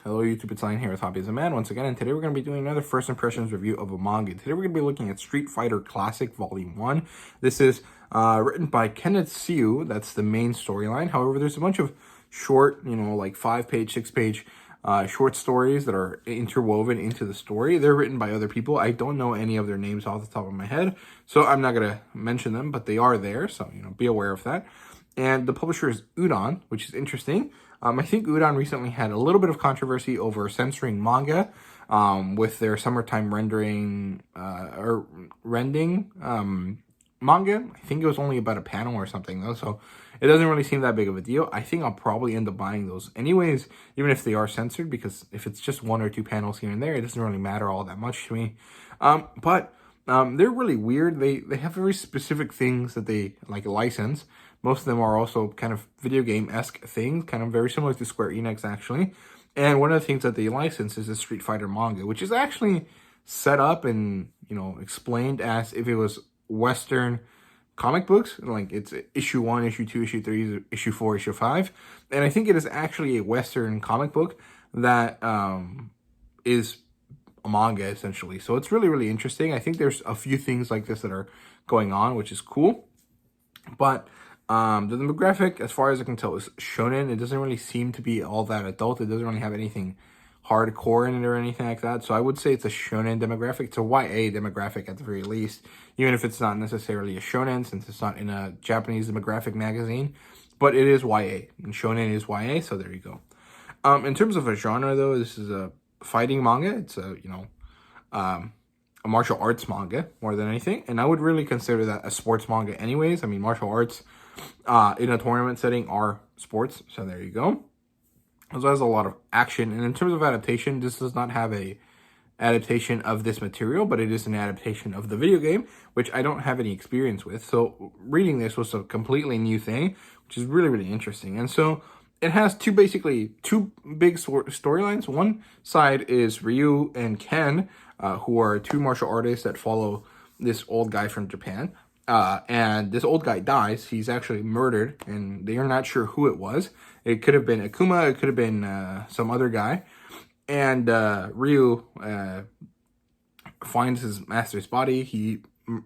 Hello YouTube, it's Lion here with Hobbies of Man once again, and today we're going to be doing another first impressions review of a manga. Today we're going to be looking at Street Fighter Classic Volume 1. This is written by Kenneth Siu, that's the main storyline. However, there's a bunch of short, like 5-page, 6-page short stories that are interwoven into the story. They're written by other people. I don't know any of their names off the top of my head, so I'm not going to mention them, but they are there, so be aware of that. And the publisher is Udon, which is interesting. I think Udon recently had a little bit of controversy over censoring manga with their summertime rendering manga. I think it was only about a panel or something though, so it doesn't really seem that big of a deal. I think I'll probably end up buying those anyways, even if they are censored, because if it's just 1 or 2 panels here and there, it doesn't really matter all that much to me. But they're really weird. They have very specific things that they license. Most of them are also kind of video game-esque things, kind of very similar to Square Enix, actually. And one of the things that they license is the Street Fighter manga, which is actually set up and, explained as if it was Western comic books. Like, it's issue 1, issue 2, issue 3, issue 4, issue 5. And I think it is actually a Western comic book that is a manga, essentially. So it's really, really interesting. I think there's a few things like this that are going on, which is cool. But the demographic, as far as I can tell, is shonen. It doesn't really seem to be all that adult. It doesn't really have anything hardcore in it or anything like that. So I would say it's a shonen demographic. It's a YA demographic at the very least, even if it's not necessarily a shonen, since it's not in a Japanese demographic magazine. But it is YA, and shonen is YA, so there you go. In terms of a genre, though, this is a fighting manga. It's a martial arts manga more than anything, and I would really consider that a sports manga anyways. I mean, martial arts in a tournament setting are sports, so there you go. Also has a lot of action, and in terms of adaptation, this does not have a adaptation of this material, but it is an adaptation of the video game, which I don't have any experience with. So reading this was a completely new thing, which is really, really interesting. And so it has two big storylines. One side is Ryu and Ken, who are 2 martial artists that follow this old guy from Japan. And this old guy dies. He's actually murdered, and they are not sure who it was. It could have been Akuma. It could have been some other guy. And Ryu finds his master's body. He,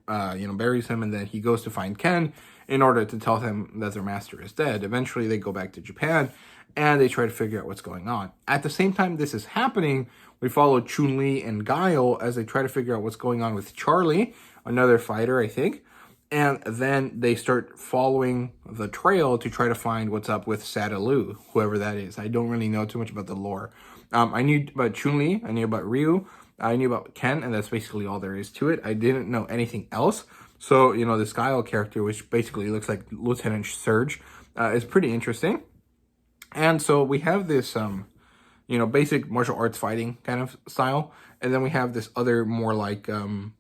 buries him, and then he goes to find Ken in order to tell him that their master is dead. Eventually, they go back to Japan, and they try to figure out what's going on. At the same time this is happening, we follow Chun-Li and Guile as they try to figure out what's going on with Charlie, another fighter, I think. And then they start following the trail to try to find what's up with Sadalu, whoever that is. I don't really know too much about the lore. I knew about Chun-Li, I knew about Ryu, I knew about Ken, and that's basically all there is to it. I didn't know anything else. So, this Guile character, which basically looks like Lieutenant Surge, is pretty interesting. And so we have this, basic martial arts fighting kind of style. And then we have this other more like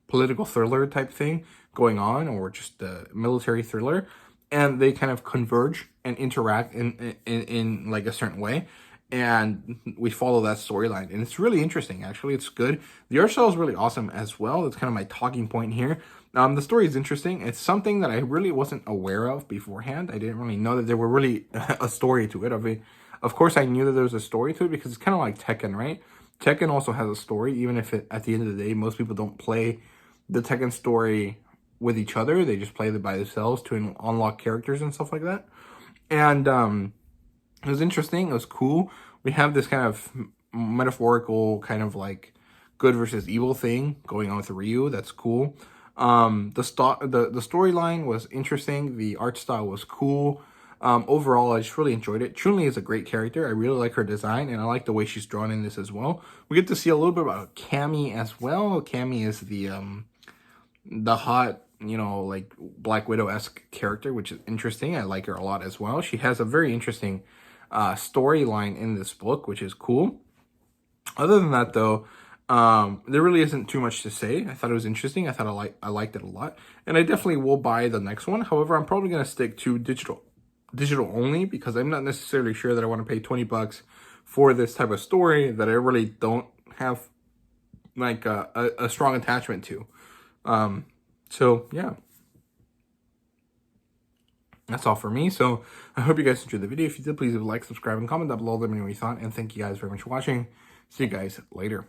political thriller type thing going on, or just a military thriller. And they kind of converge and interact in like a certain way. And we follow that storyline. And it's really interesting, actually. It's good. The art style is really awesome as well. That's kind of my talking point here. The story is interesting. It's something that I really wasn't aware of beforehand. I didn't really know that there were really a story to it. Of course, I knew that there was a story to it because it's kind of like Tekken, right? Tekken also has a story, even if at the end of the day, most people don't play the Tekken story with each other. They just play it by themselves to unlock characters and stuff like that. And it was interesting. It was cool. We have this kind of metaphorical kind of like good versus evil thing going on with Ryu. That's cool. The storyline was interesting. The art style was cool. Overall, I just really enjoyed it. Chun-Li is a great character. I really like her design, and I like the way she's drawn in this as well. We get to see a little bit about Cammy as well. Cammy is the hot, like Black Widow-esque character, which is interesting. I like her a lot as well. She has a very interesting storyline in this book, which is cool. Other than that, though, there really isn't too much to say. I thought it was interesting. I liked it a lot, and I definitely will buy the next one. However, I'm probably gonna stick to digital only, because I'm not necessarily sure that I want to pay $20 for this type of story that I really don't have like a strong attachment to. So yeah. That's all for me. So I hope you guys enjoyed the video. If you did, please leave a like, subscribe, and comment down below. Let me know what you thought. And thank you guys very much for watching. See you guys later.